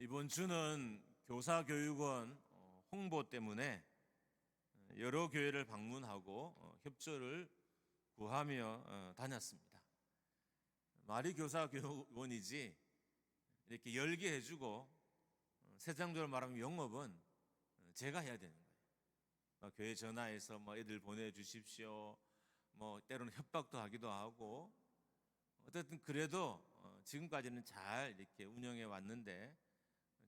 이번 주는 교사교육원 홍보 때문에 여러 교회를 방문하고 협조를 구하며 다녔습니다. 말이 교사교육원이지 이렇게 열게 해주고 세상적으로 말하면 영업은 제가 해야 되는 거예요. 교회 전화해서 애들 보내주십시오. 때로는 협박도 하기도 하고 어쨌든 그래도 지금까지는 잘 이렇게 운영해 왔는데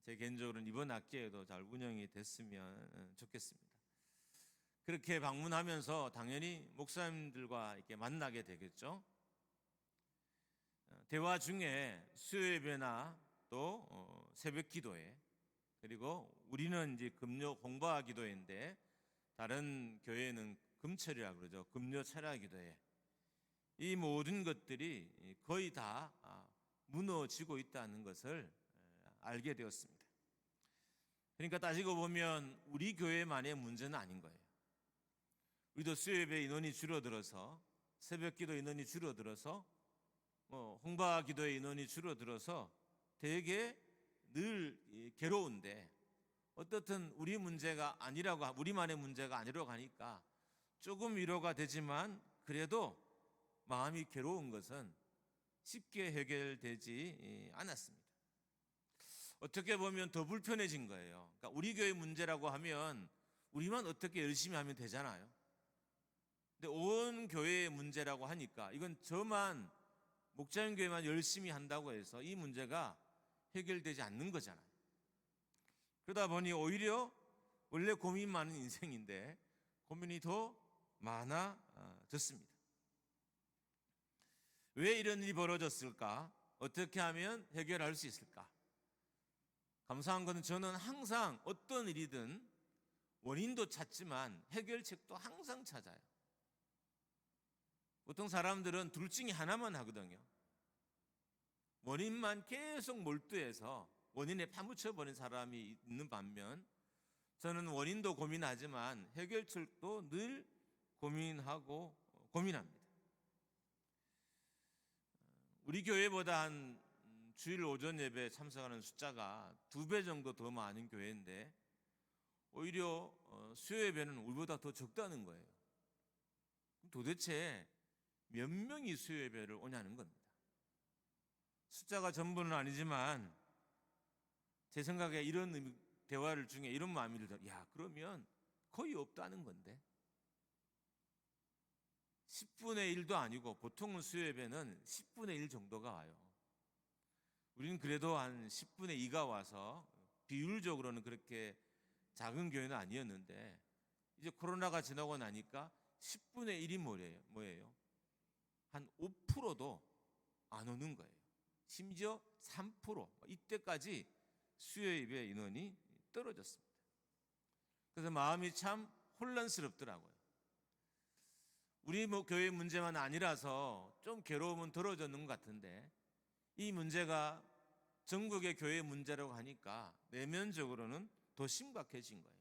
제 개인적으로는 이번 학기에도 잘 운영이 됐으면 좋겠습니다. 그렇게 방문하면서 당연히 목사님들과 이렇게 만나게 되겠죠. 대화 중에 수요예배나 또 새벽 기도회, 그리고 우리는 이제 금요 공부하 기도회인데 다른 교회는 금철이라고 그러죠. 금요 철야 기도회. 이 모든 것들이 거의 다 무너지고 있다는 것을 알게 되었습니다. 그러니까 따지고 보면 우리 교회만의 문제는 아닌 거예요. 우리도 수요예배 인원이 줄어들어서, 새벽기도 인원이 줄어들어서, 홍바 기도의 인원이 줄어들어서 되게 늘 괴로운데, 어떻든 우리 문제가 아니라고, 우리만의 문제가 아니라고 하니까 조금 위로가 되지만 그래도 마음이 괴로운 것은 쉽게 해결되지 않았습니다. 어떻게 보면 더 불편해진 거예요. 그러니까 우리 교회 문제라고 하면 우리만 어떻게 열심히 하면 되잖아요. 근데 온 교회의 문제라고 하니까 이건 저만, 목자님 교회만 열심히 한다고 해서 이 문제가 해결되지 않는 거잖아요. 그러다 보니 오히려 원래 고민 많은 인생인데 고민이 더 많아졌습니다. 왜 이런 일이 벌어졌을까? 어떻게 하면 해결할 수 있을까? 감사한 것은 저는 항상 어떤 일이든 원인도 찾지만 해결책도 항상 찾아요. 보통 사람들은 둘 중에 하나만 하거든요. 원인만 계속 몰두해서 원인에 파묻혀버린 사람이 있는 반면 저는 원인도 고민하지만 해결책도 늘 고민합니다. 우리 교회보다 한 주일 오전 예배 참석하는 숫자가 2배 정도 더 많은 교회인데 오히려 수요 예배는 우리보다 더 적다는 거예요. 도대체 몇 명이 수요 예배를 오냐는 겁니다. 숫자가 전부는 아니지만 제 생각에 이런 대화를 중에 이런 마음이 들어요. 그러면 거의 없다는 건데 10분의 1도 아니고 보통은 수요 예배는 10분의 1 정도가 와요. 우리는 그래도 한 10분의 2가 와서 비율적으로는 그렇게 작은 교회는 아니었는데 이제 코로나가 지나고 나니까 10분의 1이 뭐예요? 한 5%도 안 오는 거예요. 심지어 3%, 이때까지 수요 예배 인원이 떨어졌습니다. 그래서 마음이 참 혼란스럽더라고요. 우리 교회 문제만 아니라서 좀 괴로움은 덜어졌는 것 같은데 이 문제가 전국의 교회 문제라고 하니까 내면적으로는 더 심각해진 거예요.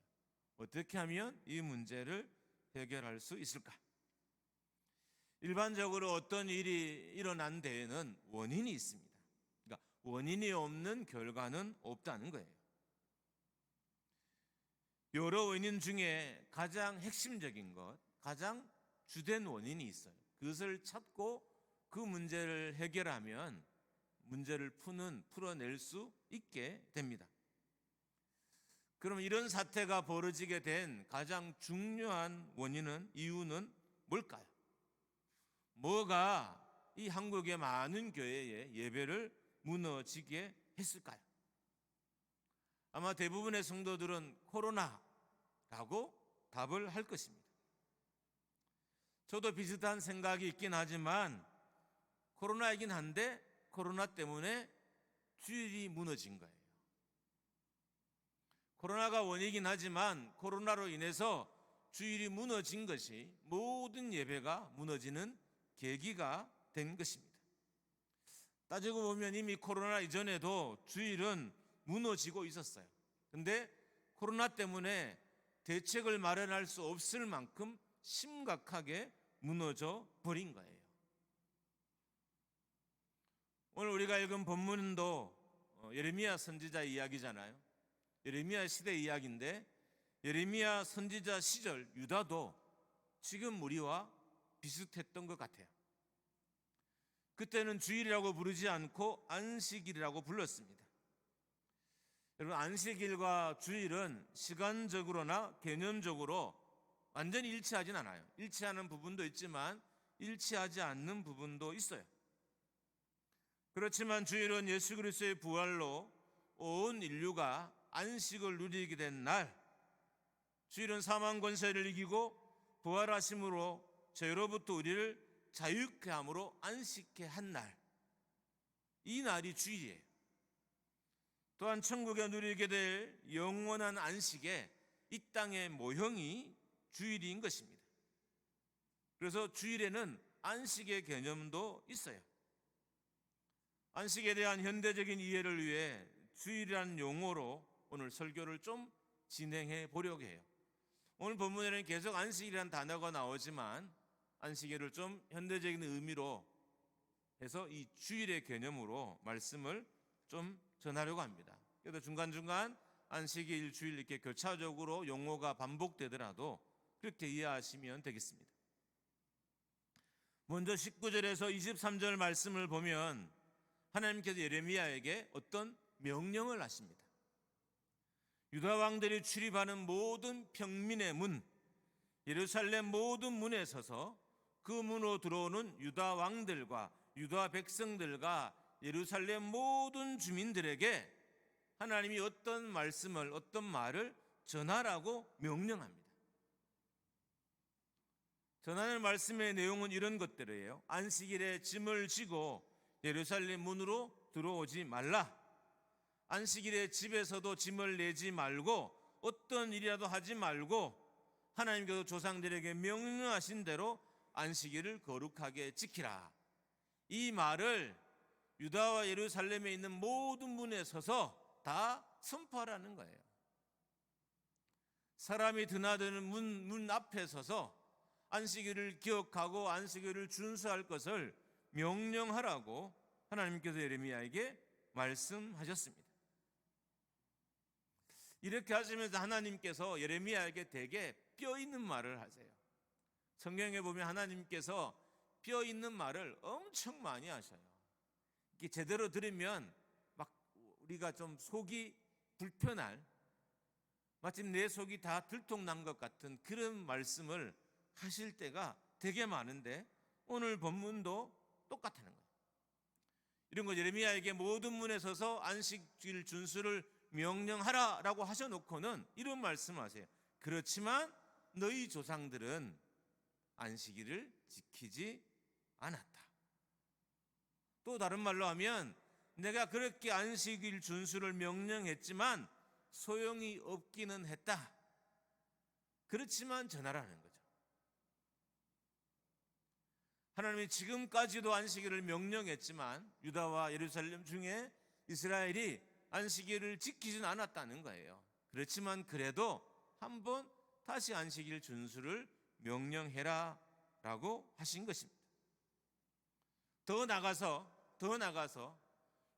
어떻게 하면 이 문제를 해결할 수 있을까? 일반적으로 어떤 일이 일어난 데에는 원인이 있습니다. 그러니까 원인이 없는 결과는 없다는 거예요. 여러 원인 중에 가장 핵심적인 것, 가장 주된 원인이 있어요. 그것을 찾고 그 문제를 해결하면 문제를 풀어낼 수 있게 됩니다. 그럼 이런 사태가 벌어지게 된 가장 중요한 이유는 뭘까요? 뭐가 이 한국의 많은 교회의 예배를 무너지게 했을까요? 아마 대부분의 성도들은 코로나라고 답을 할 것입니다. 저도 비슷한 생각이 있긴 하지만 코로나이긴 한데 코로나 때문에 주일이 무너진 거예요. 코로나가 원인이긴 하지만 코로나로 인해서 주일이 무너진 것이 모든 예배가 무너지는 계기가 된 것입니다. 따지고 보면 이미 코로나 이전에도 주일은 무너지고 있었어요. 그런데 코로나 때문에 대책을 마련할 수 없을 만큼 심각하게 무너져 버린 거예요. 오늘 우리가 읽은 본문도 예레미야 선지자 이야기잖아요. 예레미야 시대 이야기인데 예레미야 선지자 시절 유다도 지금 우리와 비슷했던 것 같아요. 그때는 주일이라고 부르지 않고 안식일이라고 불렀습니다. 여러분, 안식일과 주일은 시간적으로나 개념적으로 완전히 일치하진 않아요. 일치하는 부분도 있지만 일치하지 않는 부분도 있어요. 그렇지만 주일은 예수 그리스도의 부활로 온 인류가 안식을 누리게 된 날, 주일은 사망 권세를 이기고 부활하심으로 죄로부터 우리를 자유케 함으로 안식케 한 날, 이 날이 주일이에요. 또한 천국에 누리게 될 영원한 안식의 이 땅의 모형이 주일인 것입니다. 그래서 주일에는 안식의 개념도 있어요. 안식에 대한 현대적인 이해를 위해 주일이라는 용어로 오늘 설교를 좀 진행해 보려고 해요. 오늘 본문에는 계속 안식이라는 단어가 나오지만 안식일을 좀 현대적인 의미로 해서 이 주일의 개념으로 말씀을 좀 전하려고 합니다. 그래도 중간중간 안식일, 주일 이렇게 교차적으로 용어가 반복되더라도 그렇게 이해하시면 되겠습니다. 먼저 19절에서 23절 말씀을 보면 하나님께서 예레미야에게 어떤 명령을 하십니다. 유다 왕들이 출입하는 모든 평민의 문, 예루살렘 모든 문에 서서 그 문으로 들어오는 유다 왕들과 유다 백성들과 예루살렘 모든 주민들에게 하나님이 어떤 말씀을, 어떤 말을 전하라고 명령합니다. 전하는 말씀의 내용은 이런 것들이에요. 안식일에 짐을 지고 예루살렘 문으로 들어오지 말라. 안식일에 집에서도 짐을 내지 말고 어떤 일이라도 하지 말고 하나님께서 조상들에게 명령하신 대로 안식일을 거룩하게 지키라. 이 말을 유다와 예루살렘에 있는 모든 문에 서서 다 선포하라는 거예요. 사람이 드나드는 문 앞에 서서 안식일을 기억하고 안식일을 준수할 것을 명령하라고 하나님께서 예레미야에게 말씀하셨습니다. 이렇게 하시면서 하나님께서 예레미야에게 되게 뼈 있는 말을 하세요. 성경에 보면 하나님께서 뼈 있는 말을 엄청 많이 하셔요. 이게 제대로 들으면 막 우리가 좀 속이 불편할, 마침 내 속이 다 들통난 것 같은 그런 말씀을 하실 때가 되게 많은데 오늘 본문도 똑같다는 거예요. 이런 거 예레미야에게 모든 문에 서서 안식일 준수를 명령하라라고 하셔놓고는 이런 말씀을 하세요. 그렇지만 너희 조상들은 안식일을 지키지 않았다. 또 다른 말로 하면 내가 그렇게 안식일 준수를 명령했지만 소용이 없기는 했다. 그렇지만 전하라는 거죠. 하나님이 지금까지도 안식일을 명령했지만 유다와 예루살렘 중에 이스라엘이 안식일을 지키진 않았다는 거예요. 그렇지만 그래도 한번 다시 안식일 준수를 명령해라 라고 하신 것입니다. 더 나가서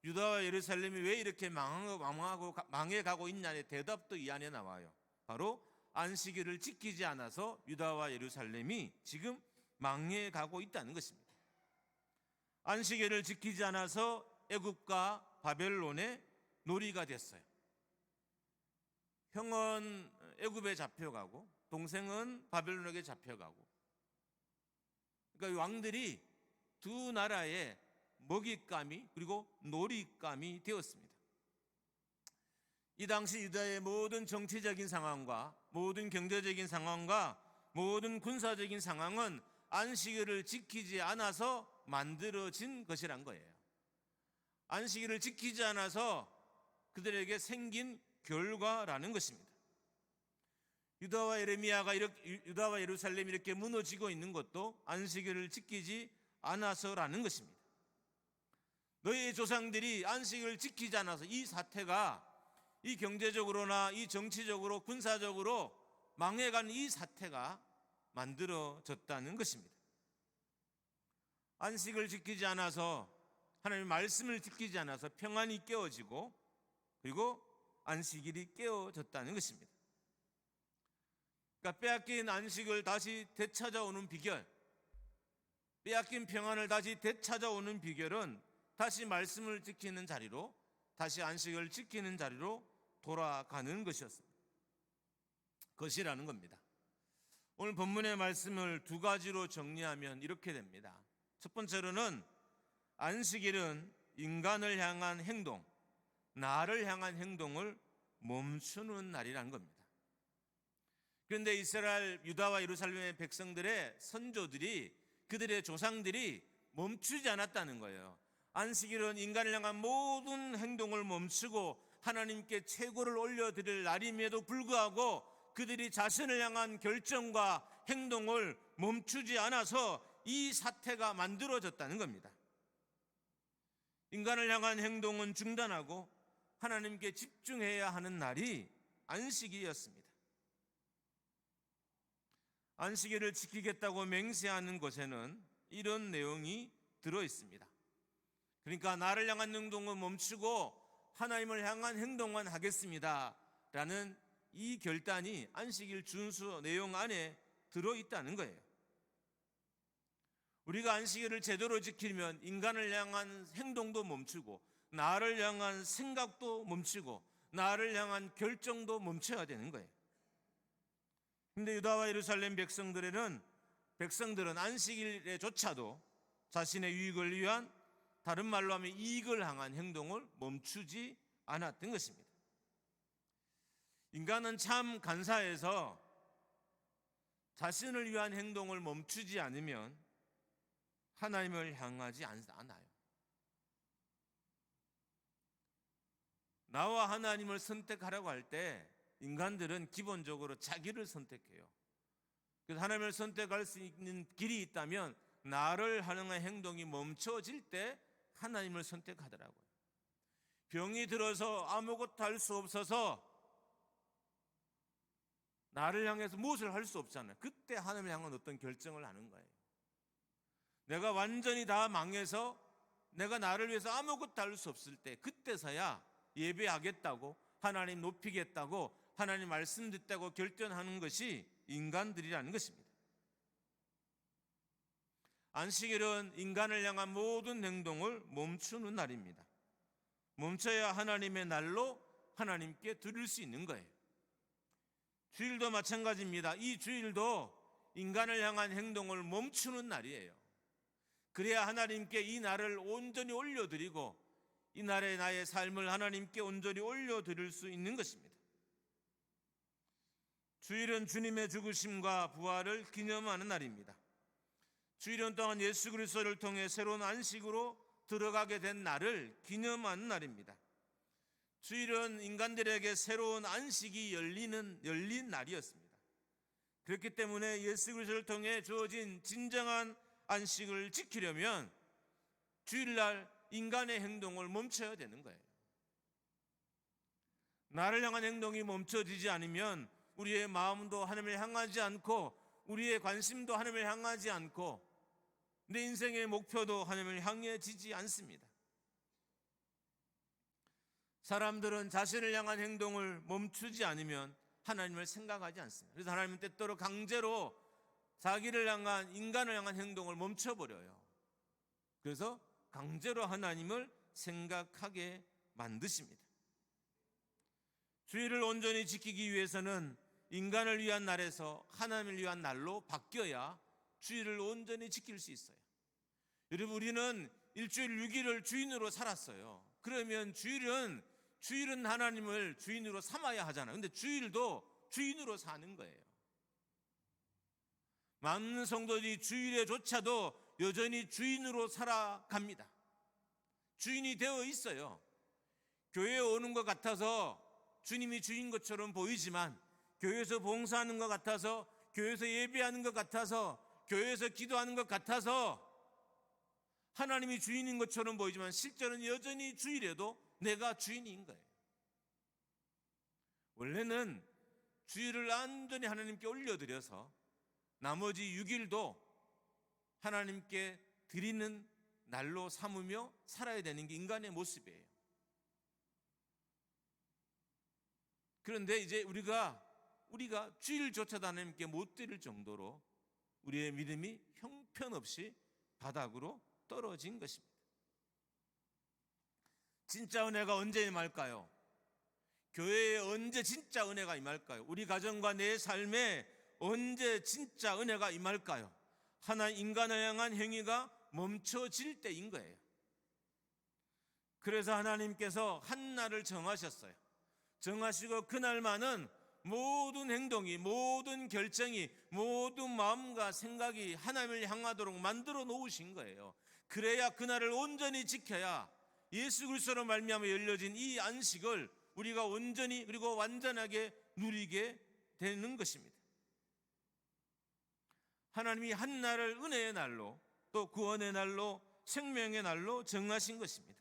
유다와 예루살렘이 왜 이렇게 망해가고 있냐의 대답도 이 안에 나와요. 바로 안식일을 지키지 않아서 유다와 예루살렘이 지금 망해가고 있다는 것입니다. 안식일을 지키지 않아서 애굽과 바벨론의 놀이가 됐어요. 형은 애굽에 잡혀가고 동생은 바벨론에게 잡혀가고, 그러니까 왕들이 두 나라의 먹잇감이 그리고 놀잇감이 되었습니다. 이 당시 유다의 모든 정치적인 상황과 모든 경제적인 상황과 모든 군사적인 상황은 안식일을 지키지 않아서 만들어진 것이란 거예요. 안식일을 지키지 않아서 그들에게 생긴 결과라는 것입니다. 유다와 예루살렘이 이렇게 무너지고 있는 것도 안식일을 지키지 않아서라는 것입니다. 너희 조상들이 안식일을 지키지 않아서 이 사태가, 이 경제적으로나 이 정치적으로 군사적으로 망해가는 이 사태가 만들어졌다는 것입니다. 안식을 지키지 않아서 하나님의 말씀을 지키지 않아서 평안이 깨어지고 그리고 안식일이 깨어졌다는 것입니다. 그러니까 빼앗긴 안식을 다시 되찾아오는 비결, 빼앗긴 평안을 다시 되찾아오는 비결은 다시 말씀을 지키는 자리로, 다시 안식을 지키는 자리로 돌아가는 것이라는 겁니다. 오늘 본문의 말씀을 두 가지로 정리하면 이렇게 됩니다. 첫 번째로는 안식일은 인간을 향한 행동, 나를 향한 행동을 멈추는 날이라는 겁니다. 그런데 이스라엘, 유다와 예루살렘의 백성들의 선조들이, 그들의 조상들이 멈추지 않았다는 거예요. 안식일은 인간을 향한 모든 행동을 멈추고 하나님께 최고를 올려드릴 날임에도 불구하고 그들이 자신을 향한 결정과 행동을 멈추지 않아서 이 사태가 만들어졌다는 겁니다. 인간을 향한 행동은 중단하고 하나님께 집중해야 하는 날이 안식일이었습니다. 안식일을 지키겠다고 맹세하는 것에는 이런 내용이 들어 있습니다. 그러니까 나를 향한 행동은 멈추고 하나님을 향한 행동만 하겠습니다 라는 이 결단이 안식일 준수 내용 안에 들어 있다는 거예요. 우리가 안식일을 제대로 지키면 인간을 향한 행동도 멈추고 나를 향한 생각도 멈추고 나를 향한 결정도 멈춰야 되는 거예요. 그런데 유다와 예루살렘 백성들은 안식일에조차도 자신의 유익을 위한, 다른 말로 하면 이익을 향한 행동을 멈추지 않았던 것입니다. 인간은 참 간사해서 자신을 위한 행동을 멈추지 않으면 하나님을 향하지 않아요. 나와 하나님을 선택하라고 할 때 인간들은 기본적으로 자기를 선택해요. 그래서 하나님을 선택할 수 있는 길이 있다면 나를 향한 행동이 멈춰질 때 하나님을 선택하더라고요. 병이 들어서 아무것도 할 수 없어서 나를 향해서 무엇을 할 수 없잖아요. 그때 하나님을 향한 어떤 결정을 하는 거예요. 내가 완전히 다 망해서 내가 나를 위해서 아무것도 할 수 없을 때, 그때서야 예배하겠다고, 하나님 높이겠다고, 하나님 말씀 듣다고 결정하는 것이 인간들이라는 것입니다. 안식일은 인간을 향한 모든 행동을 멈추는 날입니다. 멈춰야 하나님의 날로 하나님께 드릴 수 있는 거예요. 주일도 마찬가지입니다. 이 주일도 인간을 향한 행동을 멈추는 날이에요. 그래야 하나님께 이 날을 온전히 올려드리고 이 날에 나의 삶을 하나님께 온전히 올려드릴 수 있는 것입니다. 주일은 주님의 죽으심과 부활을 기념하는 날입니다. 주일은 또한 예수 그리스도를 통해 새로운 안식으로 들어가게 된 날을 기념하는 날입니다. 주일은 인간들에게 새로운 안식이 열린 날이었습니다. 그렇기 때문에 예수 그리스도를 통해 주어진 진정한 안식을 지키려면 주일날 인간의 행동을 멈춰야 되는 거예요. 나를 향한 행동이 멈춰지지 않으면 우리의 마음도 하나님을 향하지 않고 우리의 관심도 하나님을 향하지 않고 내 인생의 목표도 하나님을 향해지지 않습니다. 사람들은 자신을 향한 행동을 멈추지 않으면 하나님을 생각하지 않습니다. 그래서 하나님은 때때로 강제로 자기를 향한, 인간을 향한 행동을 멈춰버려요. 그래서 강제로 하나님을 생각하게 만드십니다. 주일을 온전히 지키기 위해서는 인간을 위한 날에서 하나님을 위한 날로 바뀌어야 주일을 온전히 지킬 수 있어요. 여러분, 우리는 일주일 6일을 주인으로 살았어요. 그러면 주일은 하나님을 주인으로 삼아야 하잖아요. 근데 주일도 주인으로 사는 거예요. 많은 성도들이 주일에조차도 여전히 주인으로 살아갑니다. 주인이 되어 있어요. 교회에 오는 것 같아서 주님이 주인 것처럼 보이지만, 교회에서 봉사하는 것 같아서, 교회에서 예배하는 것 같아서, 교회에서 기도하는 것 같아서 하나님이 주인인 것처럼 보이지만 실제로는 여전히 주일에도 내가 주인인 거예요. 원래는 주일을 완전히 하나님께 올려드려서 나머지 6일도 하나님께 드리는 날로 삼으며 살아야 되는 게 인간의 모습이에요. 그런데 이제 우리가 주일조차도 하나님께 못 드릴 정도로 우리의 믿음이 형편없이 바닥으로 떨어진 것입니다. 진짜 은혜가 언제 임할까요? 교회에 언제 진짜 은혜가 임할까요? 우리 가정과 내 삶에 언제 진짜 은혜가 임할까요? 하나님 인간을 향한 행위가 멈춰질 때인 거예요. 그래서 하나님께서 한 날을 정하셨어요. 정하시고 그날만은 모든 행동이, 모든 결정이, 모든 마음과 생각이 하나님을 향하도록 만들어 놓으신 거예요. 그래야 그날을 온전히 지켜야 예수 그리스도로 말미암아 열려진 이 안식을 우리가 온전히 그리고 완전하게 누리게 되는 것입니다. 하나님이 한 날을 은혜의 날로, 또 구원의 날로, 생명의 날로 정하신 것입니다.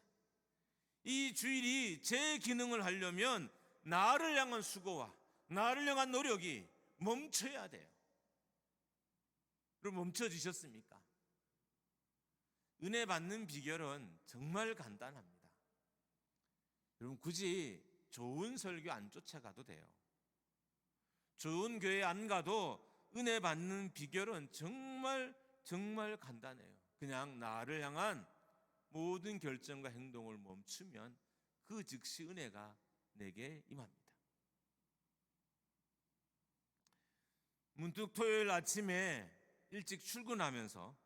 이 주일이 제 기능을 하려면 나를 향한 수고와 나를 향한 노력이 멈춰야 돼요. 그럼 멈춰지셨습니까? 은혜 받는 비결은 정말 간단합니다. 여러분, 굳이 좋은 설교 안 쫓아가도 돼요. 좋은 교회 안 가도 은혜 받는 비결은 정말 간단해요. 그냥 나를 향한 모든 결정과 행동을 멈추면 그 즉시 은혜가 내게 임합니다. 문득 토요일 아침에 일찍 출근하면서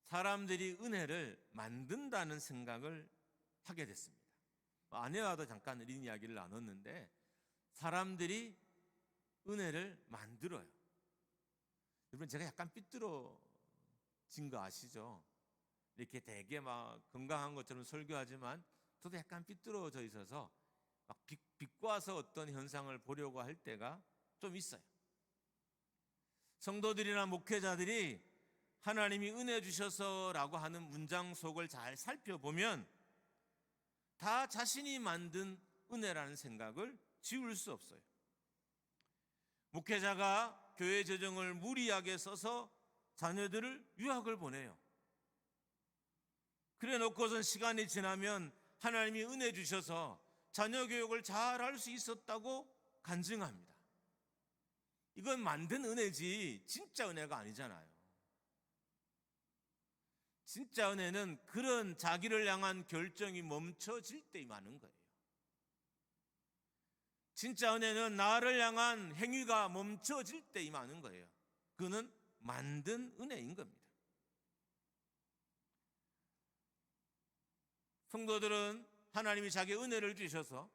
사람들이 은혜를 만든다는 생각을 하게 됐습니다. 아내와도 잠깐 이런 이야기를 나눴는데 사람들이 은혜를 만들어요. 여러분, 제가 약간 삐뚤어진 거 아시죠? 이렇게 되게 막 건강한 것처럼 설교하지만 저도 약간 삐뚤어져 있어서 막 비꼬아서 어떤 현상을 보려고 할 때가 좀 있어요. 성도들이나 목회자들이 하나님이 은혜 주셔서라고 하는 문장 속을 잘 살펴보면 다 자신이 만든 은혜라는 생각을 지울 수 없어요. 목회자가 교회 재정을 무리하게 써서 자녀들을 유학을 보내요. 그래 놓고선 시간이 지나면 하나님이 은혜 주셔서 자녀 교육을 잘 할 수 있었다고 간증합니다. 이건 만든 은혜지 진짜 은혜가 아니잖아요. 진짜 은혜는 그런 자기를 향한 결정이 멈춰질 때 임하는 거예요. 진짜 은혜는 나를 향한 행위가 멈춰질 때 임하는 거예요. 그는 만든 은혜인 겁니다. 성도들은 하나님이 자기 은혜를 주셔서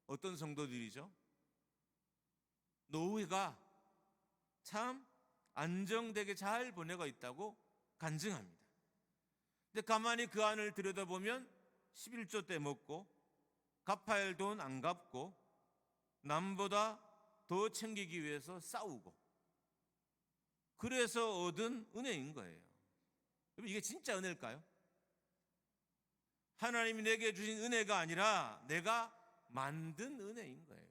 어떤 성도들이죠? 노후가 참 안정되게 잘 보내고 있다고 간증합니다. 근데 가만히 그 안을 들여다보면 11조 때 먹고 갚아야 할 돈 안 갚고 남보다 더 챙기기 위해서 싸우고 그래서 얻은 은혜인 거예요. 여러분, 이게 진짜 은혜일까요? 하나님이 내게 주신 은혜가 아니라 내가 만든 은혜인 거예요.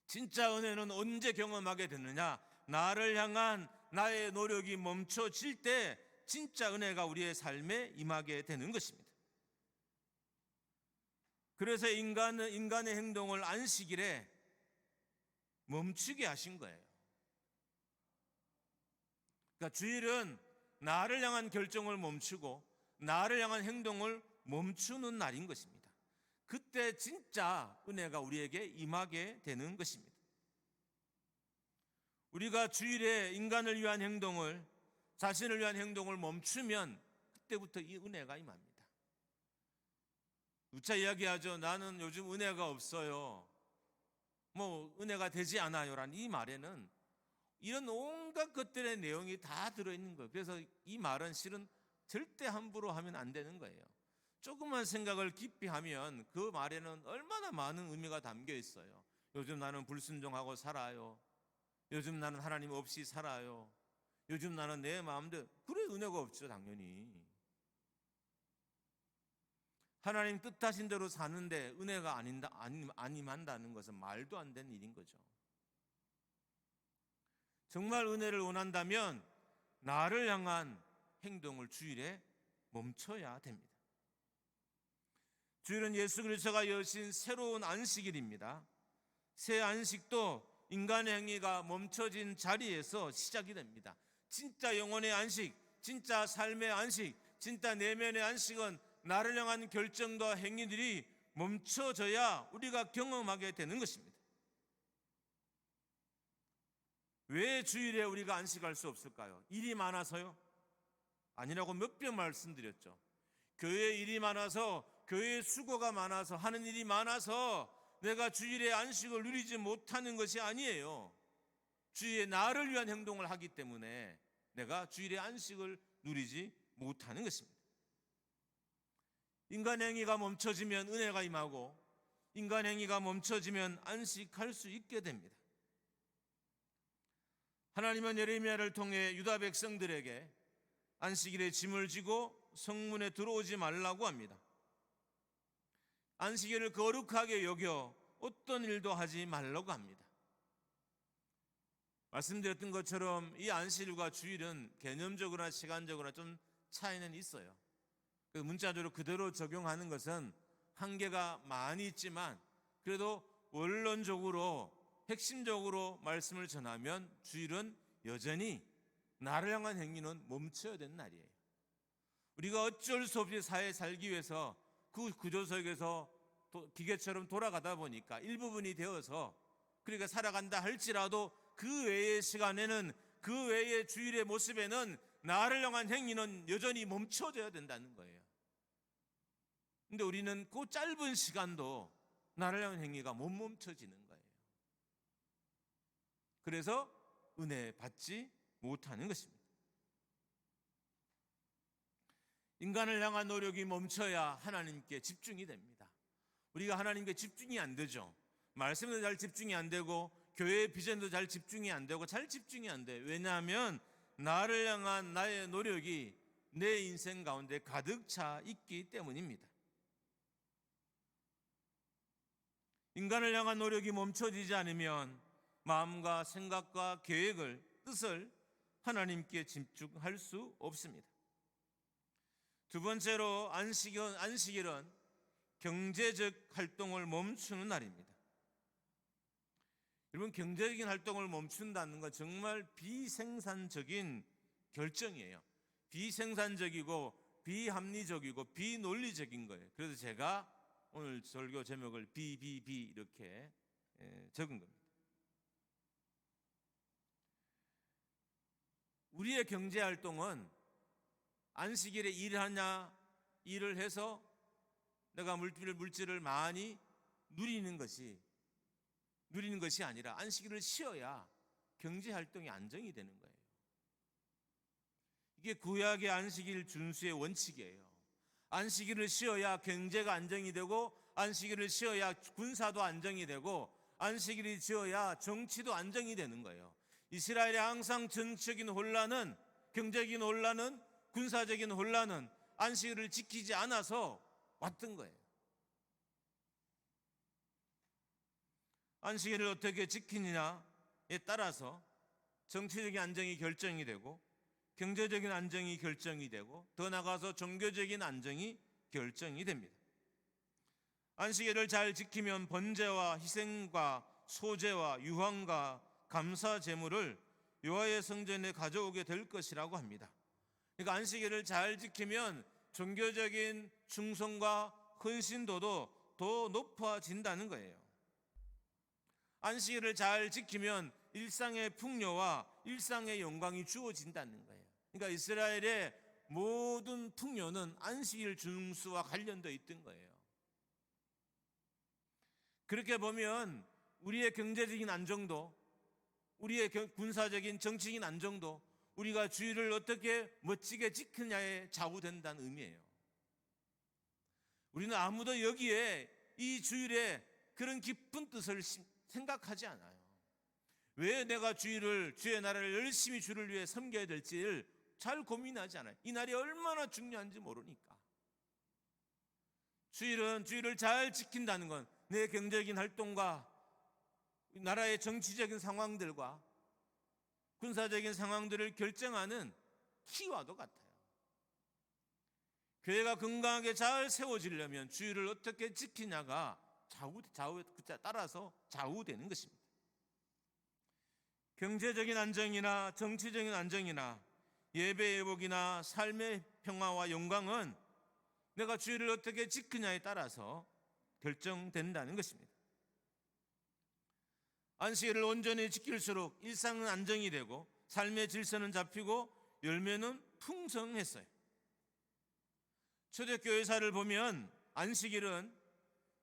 진짜 은혜는 언제 경험하게 되느냐? 나를 향한 나의 노력이 멈춰질 때 진짜 은혜가 우리의 삶에 임하게 되는 것입니다. 그래서 인간의 행동을 안식일에 멈추게 하신 거예요. 그러니까 주일은 나를 향한 결정을 멈추고 나를 향한 행동을 멈추는 날인 것입니다. 그때 진짜 은혜가 우리에게 임하게 되는 것입니다. 우리가 주일에 인간을 위한 행동을, 자신을 위한 행동을 멈추면 그때부터 이 은혜가 임합니다. 누차 이야기하죠. 나는 요즘 은혜가 없어요. 은혜가 되지 않아요 라는 이 말에는 이런 온갖 것들의 내용이 다 들어있는 거예요. 그래서 이 말은 실은 절대 함부로 하면 안 되는 거예요. 조금만 생각을 깊이 하면 그 말에는 얼마나 많은 의미가 담겨 있어요. 요즘 나는 불순종하고 살아요. 요즘 나는 하나님 없이 살아요. 요즘 나는 내 마음대로. 그래, 은혜가 없죠, 당연히. 하나님 뜻하신 대로 사는데 은혜가 안 임한다는 것은 말도 안 되는 일인 거죠. 정말 은혜를 원한다면 나를 향한 행동을 주일에 멈춰야 됩니다. 주일은 예수 그리스도가 여신 새로운 안식일입니다. 새 안식도 인간의 행위가 멈춰진 자리에서 시작이 됩니다. 진짜 영혼의 안식, 진짜 삶의 안식, 진짜 내면의 안식은 나를 향한 결정과 행위들이 멈춰져야 우리가 경험하게 되는 것입니다. 왜 주일에 우리가 안식할 수 없을까요? 일이 많아서요? 아니라고 몇 번 말씀드렸죠. 교회에 일이 많아서, 교회에 수고가 많아서, 하는 일이 많아서 내가 주일에 안식을 누리지 못하는 것이 아니에요. 주일에 나를 위한 행동을 하기 때문에 내가 주일에 안식을 누리지 못하는 것입니다. 인간 행위가 멈춰지면 은혜가 임하고, 인간 행위가 멈춰지면 안식할 수 있게 됩니다. 하나님은 예레미야를 통해 유다 백성들에게 안식일에 짐을 지고 성문에 들어오지 말라고 합니다. 안식일을 거룩하게 여겨 어떤 일도 하지 말라고 합니다. 말씀드렸던 것처럼 이 안식일과 주일은 개념적으로나 시간적으로나 좀 차이는 있어요. 문자적으로 그대로 적용하는 것은 한계가 많이 있지만, 그래도 원론적으로 핵심적으로 말씀을 전하면 주일은 여전히 나를 향한 행위는 멈춰야 되는 날이에요. 우리가 어쩔 수 없이 사회에 살기 위해서 그 구조 속에서 기계처럼 돌아가다 보니까 일부분이 되어서 그러니까 살아간다 할지라도 그 외의 시간에는, 그 외의 주일의 모습에는 나를 향한 행위는 여전히 멈춰져야 된다는 거예요. 근데 우리는 그 짧은 시간도 나를 향한 행위가 못 멈춰지는 거예요. 그래서 은혜 받지 못하는 것입니다. 인간을 향한 노력이 멈춰야 하나님께 집중이 됩니다. 우리가 하나님께 집중이 안 되죠. 말씀도 잘 집중이 안 되고, 교회의 비전도 잘 집중이 안 되고, 잘 집중이 안 돼요. 왜냐하면 나를 향한 나의 노력이 내 인생 가운데 가득 차 있기 때문입니다. 인간을 향한 노력이 멈춰지지 않으면 마음과 생각과 계획을, 뜻을 하나님께 집중할 수 없습니다. 두 번째로 안식일은 경제적 활동을 멈추는 날입니다. 여러분, 경제적인 활동을 멈춘다는 건 정말 비생산적인 결정이에요. 비생산적이고 비합리적이고 비논리적인 거예요. 그래서 제가 오늘 설교 제목을 BBB 이렇게 적은 겁니다. 우리의 경제 활동은 안식일에 일을 해서 내가 물질을 많이 누리는 것이 아니라 안식일을 쉬어야 경제 활동이 안정이 되는 거예요. 이게 구약의 안식일 준수의 원칙이에요. 안식일을 쉬어야 경제가 안정이 되고, 안식일을 쉬어야 군사도 안정이 되고, 안식일이 쉬어야 정치도 안정이 되는 거예요. 이스라엘의 항상 정치적인 혼란은, 경제적인 혼란은, 군사적인 혼란은 안식일을 지키지 않아서 왔던 거예요. 안식일을 어떻게 지키느냐에 따라서 정치적인 안정이 결정이 되고, 경제적인 안정이 결정이 되고, 더 나아가서 종교적인 안정이 결정이 됩니다. 안식일을 잘 지키면 번제와 희생과 소제와 유황과 감사 제물을 여호와의 성전에 가져오게 될 것이라고 합니다. 그러니까 안식일을 잘 지키면 종교적인 충성과 헌신도도 더 높아진다는 거예요. 안식일을 잘 지키면 일상의 풍요와 일상의 영광이 주어진다는 거예요. 그러니까 이스라엘의 모든 풍요는 안식일 준수와 관련되어 있던 거예요. 그렇게 보면 우리의 경제적인 안정도, 우리의 군사적인 정치적인 안정도, 우리가 주일을 어떻게 멋지게 지키냐에 좌우된다는 의미예요. 우리는 아무도 여기에 이 주일에 그런 깊은 뜻을 생각하지 않아요. 왜 내가 주의 나라를 열심히 주를 위해 섬겨야 될지를 잘 고민하지 않아요. 이 날이 얼마나 중요한지 모르니까. 주일을 잘 지킨다는 건 내 경제적인 활동과 나라의 정치적인 상황들과 군사적인 상황들을 결정하는 키와도 같아요. 교회가 건강하게 잘 세워지려면 주의를 어떻게 지키냐가 따라서 좌우되는 것입니다. 경제적인 안정이나 정치적인 안정이나 예배의 회복이나 삶의 평화와 영광은 내가 주의를 어떻게 지키냐에 따라서 결정된다는 것입니다. 안식일을 온전히 지킬수록 일상은 안정이 되고 삶의 질서는 잡히고 열매는 풍성했어요. 초대교회사를 보면 안식일은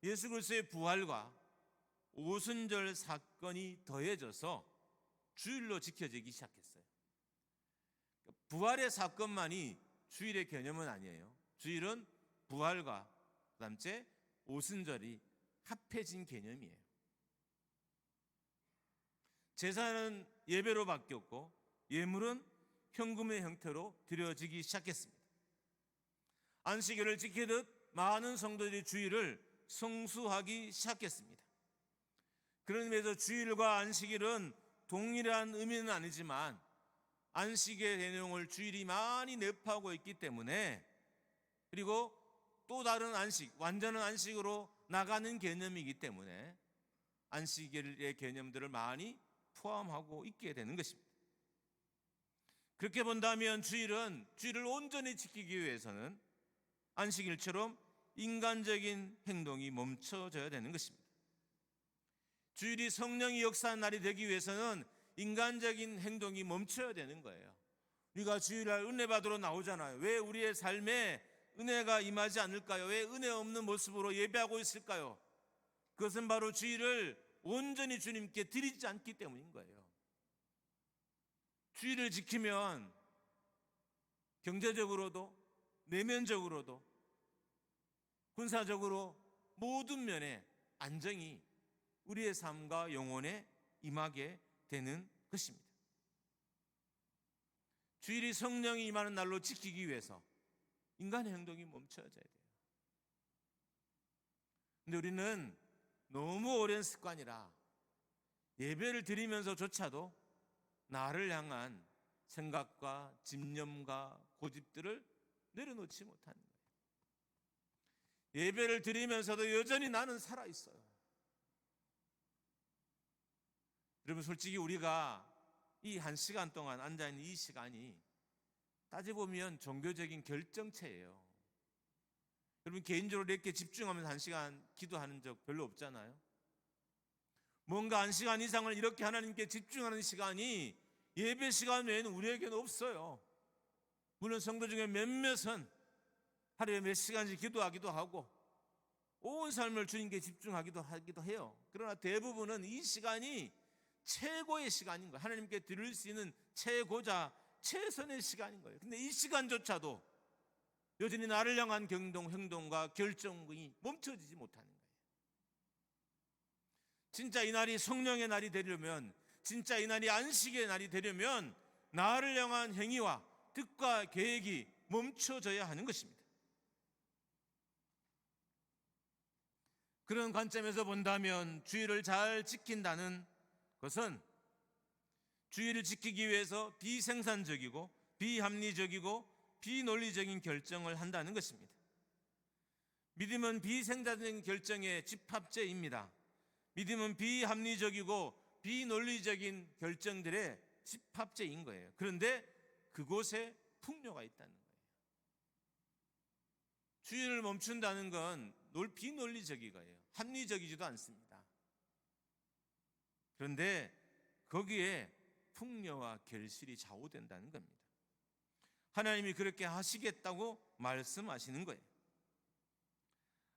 예수 그리스도의 부활과 오순절 사건이 더해져서 주일로 지켜지기 시작했어요. 부활의 사건만이 주일의 개념은 아니에요. 주일은 부활과 그다음에 오순절이 합해진 개념이에요. 제사는 예배로 바뀌었고 예물은 현금의 형태로 드려지기 시작했습니다. 안식일을 지키듯 많은 성도들이 주일을 성수하기 시작했습니다. 그런 의미에서 주일과 안식일은 동일한 의미는 아니지만 안식의 내용을 주일이 많이 내포하고 있기 때문에, 그리고 또 다른 안식, 완전한 안식으로 나가는 개념이기 때문에 안식일의 개념들을 많이 포함하고 있게 되는 것입니다. 그렇게 본다면 주일을 온전히 지키기 위해서는 안식일처럼 인간적인 행동이 멈춰져야 되는 것입니다. 주일이 성령이 역사한 날이 되기 위해서는 인간적인 행동이 멈춰야 되는 거예요. 우리가 주일날 은혜 받으러 나오잖아요. 왜 우리의 삶에 은혜가 임하지 않을까요? 왜 은혜 없는 모습으로 예배하고 있을까요? 그것은 바로 주일을 온전히 주님께 드리지 않기 때문인 거예요. 주일을 지키면 경제적으로도 내면적으로도 군사적으로 모든 면에 안정이 우리의 삶과 영혼에 임하게 되는 것입니다. 주일이 성령이 임하는 날로 지키기 위해서 인간의 행동이 멈춰져야 돼요. 근데 우리는 너무 오랜 습관이라 예배를 드리면서조차도 나를 향한 생각과 집념과 고집들을 내려놓지 못하는 거예요. 예배를 드리면서도 여전히 나는 살아있어요. 여러분, 솔직히 우리가 이 1시간 동안 앉아있는 이 시간이 따져보면 종교적인 결정체예요. 여러분, 개인적으로 이렇게 집중하면서 1시간 기도하는 적 별로 없잖아요. 뭔가 1시간 이상을 이렇게 하나님께 집중하는 시간이 예배 시간 외에는 우리에게는 없어요. 물론 성도 중에 몇몇은 하루에 몇 시간씩 기도하기도 하고 온 삶을 주님께 집중하기도 해요. 그러나 대부분은 이 시간이 최고의 시간인 거예요. 하나님께 드릴 수 있는 최고자 최선의 시간인 거예요. 근데 이 시간조차도 여전히 나를 향한 행동과 결정이 멈춰지지 못하는 거예요. 진짜 이 날이 성령의 날이 되려면, 진짜 이 날이 안식의 날이 되려면 나를 향한 행위와 뜻과 계획이 멈춰져야 하는 것입니다. 그런 관점에서 본다면 주일을 잘 지킨다는 것은 주일을 지키기 위해서 비생산적이고 비합리적이고 비논리적인 결정을 한다는 것입니다. 믿음은 비생산적인 결정의 집합체입니다. 믿음은 비합리적이고 비논리적인 결정들의 집합체인 거예요. 그런데 그곳에 풍요가 있다는 거예요. 주일을 멈춘다는 건 비논리적이거예요. 합리적이지도 않습니다. 그런데 거기에 풍요와 결실이 좌우된다는 겁니다. 하나님이 그렇게 하시겠다고 말씀하시는 거예요.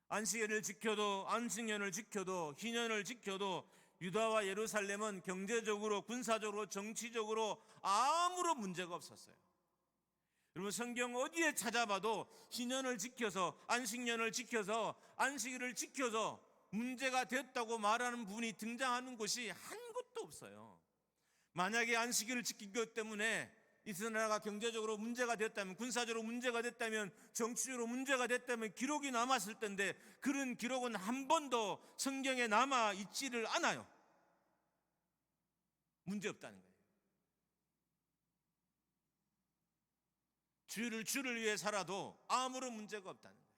안식일을 지켜도, 안식년을 지켜도, 희년을 지켜도 유다와 예루살렘은 경제적으로, 군사적으로, 정치적으로 아무런 문제가 없었어요. 여러분, 성경 어디에 찾아봐도 희년을 지켜서, 안식년을 지켜서, 안식일을 지켜서 문제가 됐다고 말하는 분이 등장하는 곳이 한 곳도 없어요. 만약에 안식일을 지킨 것 때문에 이스라엘 나라가 경제적으로 문제가 됐다면, 군사적으로 문제가 됐다면, 정치적으로 문제가 됐다면 기록이 남았을 텐데 그런 기록은 한 번도 성경에 남아 있지를 않아요. 문제 없다는 거예요. 주를 위해 살아도 아무런 문제가 없다는 거예요.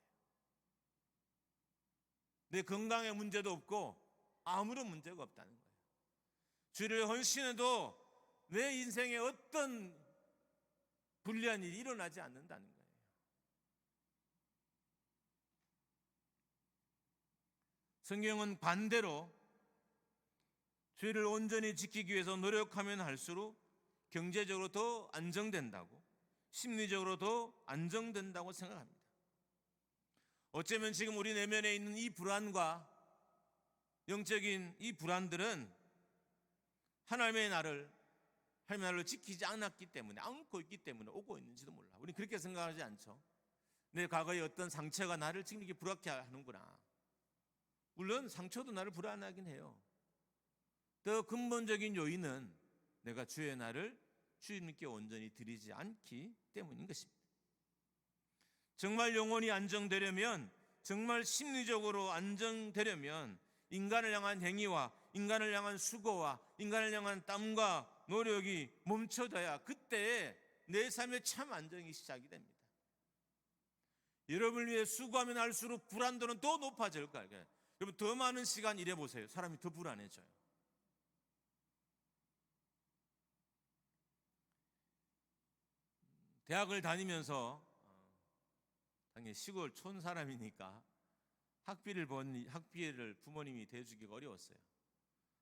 내 건강에 문제도 없고 아무런 문제가 없다는 거예요. 주를 헌신해도 내 인생에 어떤 불리한 일이 일어나지 않는다는 거예요. 성경은 반대로 주를 온전히 지키기 위해서 노력하면 할수록 경제적으로 더 안정된다고, 심리적으로 더 안정된다고 생각합니다. 어쩌면 지금 우리 내면에 있는 이 불안과 영적인 이 불안들은 하나님의 나를 지키지 않았기 때문에, 안고 있기 때문에 오고 있는지도 몰라. 우리는 그렇게 생각하지 않죠. 내 과거의 어떤 상처가 나를 지금 이렇게 불안케 하는구나. 물론 상처도 나를 불안하긴 해요. 더 근본적인 요인은 내가 주의 날을 주님께 온전히 드리지 않기 때문인 것입니다. 정말 영혼이 안정되려면, 정말 심리적으로 안정되려면 인간을 향한 행위와 인간을 향한 수고와 인간을 향한 땀과 노력이 멈춰져야 그때 내 삶의 참 안정이 시작이 됩니다. 여러분을 위해 수고하면 할수록 불안도는 더 높아질 거예요. 여러분, 더 많은 시간 일해보세요. 사람이 더 불안해져요. 대학을 다니면서 당연히 시골 촌 사람이니까 학비를 부모님이 대주기가 어려웠어요.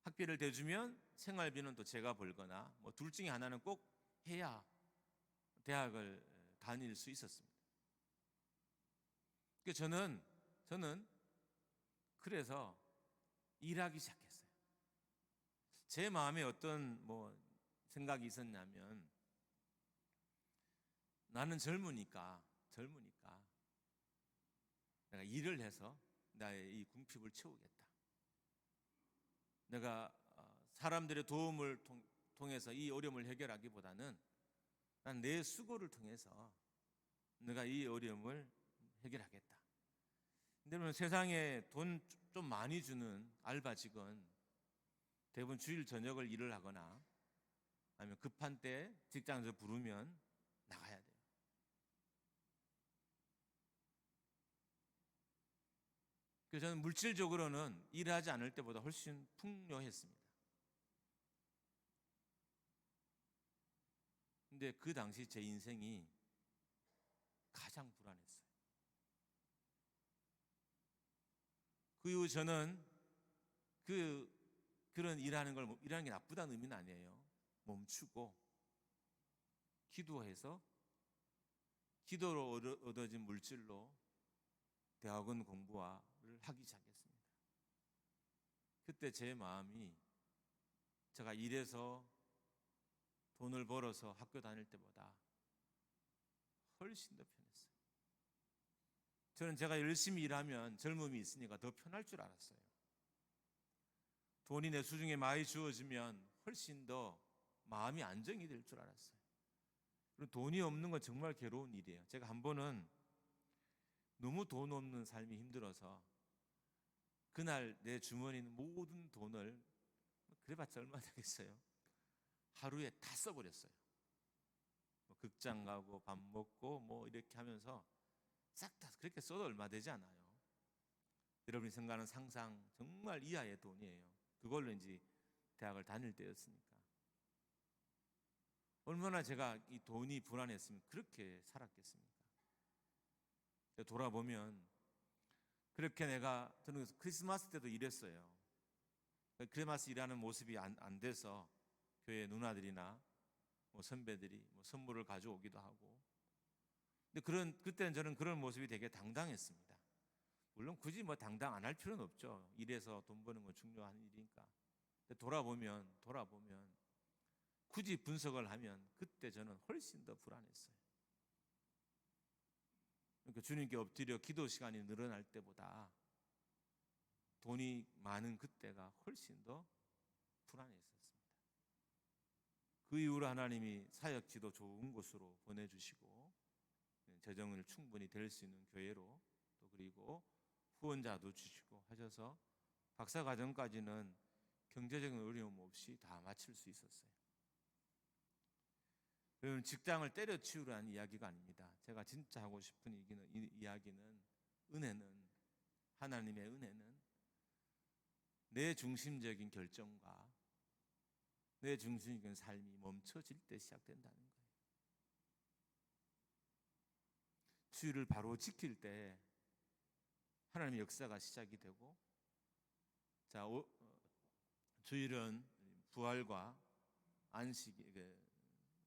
학비를 대주면 생활비는 또 제가 벌거나 뭐 둘 중에 하나는 꼭 해야 대학을 다닐 수 있었습니다. 저는 그래서 일하기 시작했어요. 제 마음에 어떤 생각이 있었냐면, 나는 젊으니까 내가 일을 해서 나의 이 궁핍을 채우겠다. 내가 사람들의 도움을 통해서 이 어려움을 해결하기보다는 난 내 수고를 통해서 내가 이 어려움을 해결하겠다. 근데 세상에 돈 좀 많이 주는 알바직은 대부분 주일 저녁을 일을 하거나 아니면 급한 때 직장에서 부르면 나가야 돼요. 그래서 저는 물질적으로는 일하지 않을 때보다 훨씬 풍요했습니다. 근데 그 당시 제 인생이 가장 불안했어요. 그 이후 저는 그런 일하는 게 나쁘다는 의미는 아니에요. 멈추고 기도해서 기도로 얻어진 물질로 대학원 공부를 하기 시작했습니다. 그때 제 마음이 제가 일해서 돈을 벌어서 학교 다닐 때보다 훨씬 더 편했어요. 저는 제가 열심히 일하면 젊음이 있으니까 더 편할 줄 알았어요. 돈이 내 수중에 많이 주어지면 훨씬 더 마음이 안정이 될 줄 알았어요. 그리고 돈이 없는 건 정말 괴로운 일이에요. 제가 한 번은 너무 돈 없는 삶이 힘들어서 그날 내 주머니에 있는 모든 돈을, 그래봤자 얼마 되겠어요? 하루에 다 써버렸어요. 극장 가고 밥 먹고 이렇게 하면서 싹 다 그렇게 써도 얼마 되지 않아요. 여러분이 생각하는 상상 정말 이하의 돈이에요. 그걸로 이제 대학을 다닐 때였으니까. 얼마나 제가 이 돈이 불안했으면 그렇게 살았겠습니까? 돌아보면 그렇게 저는 크리스마스 때도 일했어요. 크리스마스 일하는 모습이 안 돼서 교회 누나들이나 선배들이 선물을 가져오기도 하고. 근데 그때는 저는 그런 모습이 되게 당당했습니다. 물론 굳이 당당 안 할 필요는 없죠. 일해서 돈 버는 건 중요한 일이니까. 근데 돌아보면 굳이 분석을 하면 그때 저는 훨씬 더 불안했어요. 그러니까 주님께 엎드려 기도 시간이 늘어날 때보다 돈이 많은 그때가 훨씬 더 불안했었습니다. 그 이후로 하나님이 사역지도 좋은 곳으로 보내주시고 재정을 충분히 될 수 있는 교회로, 또 그리고 후원자도 주시고 하셔서 박사과정까지는 경제적인 어려움 없이 다 마칠 수 있었어요. 여러분, 직장을 때려치우라는 이야기가 아닙니다. 제가 진짜 하고 싶은 이야기는 은혜는, 하나님의 은혜는 내 중심적인 결정과 내 중심적인 삶이 멈춰질 때 시작된다는 거예요. 주의를 바로 지킬 때 하나님의 역사가 시작이 되고, 자, 주일은 부활과 안식,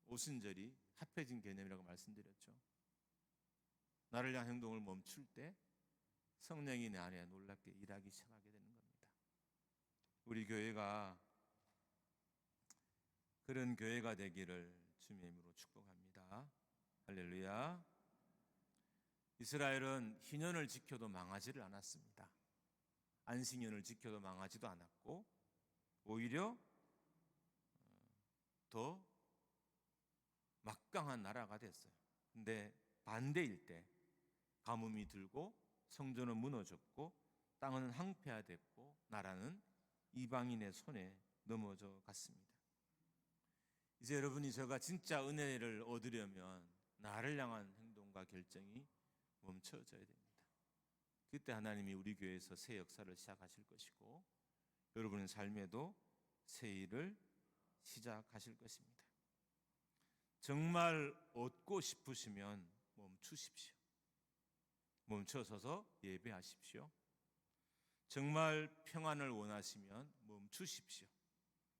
오순절이 합해진 개념이라고 말씀드렸죠. 나를 향한 행동을 멈출 때 성령이 내 안에 놀랍게 일하기 시작하게 되는 겁니다. 우리 교회가 그런 교회가 되기를 주님의 이름으로 축복합니다. 할렐루야. 이스라엘은 희년을 지켜도 망하지를 않았습니다. 안식년을 지켜도 망하지도 않았고, 오히려 더 막강한 나라가 됐어요. 근데 반대일 때 가뭄이 들고 성전은 무너졌고 땅은 황폐화됐고 나라는 이방인의 손에 넘어져 갔습니다. 이제 여러분이 제가 진짜 은혜를 얻으려면 나를 향한 행동과 결정이 멈춰져야 됩니다. 그때 하나님이 우리 교회에서 새 역사를 시작하실 것이고 여러분의 삶에도 새 일을 시작하실 것입니다. 정말 얻고 싶으시면 멈추십시오. 멈춰서서 예배하십시오. 정말 평안을 원하시면 멈추십시오.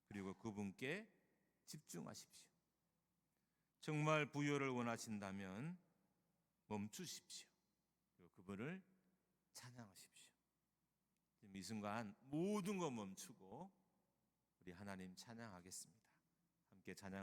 그리고 그분께 집중하십시오. 정말 부요를 원하신다면 멈추십시오. 그리고 그분을 찬양하십시오. 지금 이 순간 모든 거 멈추고 우리 하나님 찬양하겠습니다. 함께 찬양.